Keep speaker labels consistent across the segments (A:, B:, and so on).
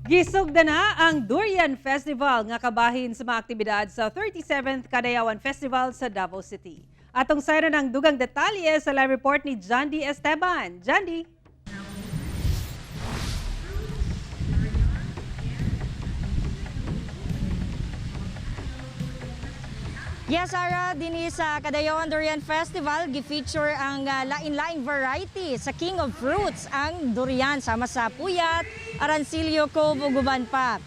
A: Gisugda na ang Durian Festival nga kabahin sa mga aktibidad sa 37th Kadayawan Festival sa Davao City. Atong sayro ng dugang detalye sa live report ni Jandy Esteban. Jandy.
B: Yes, Sarah, dinhi sa Kadayawan Durian Festival, gi-feature ang lain-laing variety sa King of Fruits, ang durian, sama sa puyat, aransilyo, cove, ug uban pa.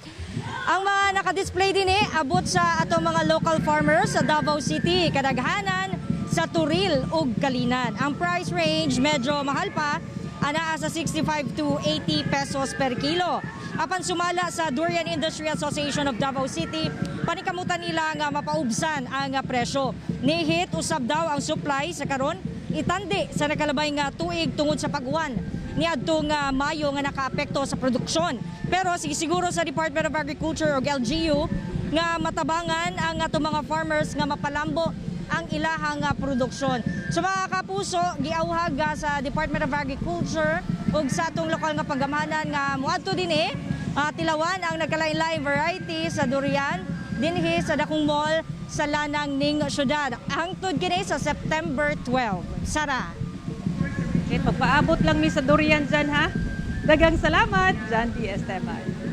B: Ang mga nakadisplay din abot sa atong mga local farmers sa Davao City, kadaghanan sa Turil ug Kalinan. Ang price range medyo mahal pa, anaa sa 65 to 80 pesos per kilo. Apan sumala sa Durian Industry Association of Davao City, panikamutan nila nga mapaubsan ang presyo. Nihit usab daw ang supply sa karon, itandi sa nakalabay nga tuig tungod sa pag-uwan niadtong Mayo nga nakaapekto sa produksyon. Pero siguro sa Department of Agriculture o LGU nga matabangan ang ato mga farmers nga mapalambo ang ilahang produksyon. So mga kapuso, giawhag sa Department of Agriculture ug sa atong lokal nga pagamahanan nga muadto dinhi tilawan ang nagkalain-laing variety sa durian dinhi sa dakong mall sa Lanang ning syudad. Hangtod kini sa September 12. Sara.
A: Okay, magpaabot lang mi sa durian dyan ha. Dagang salamat, Jandy Esteban.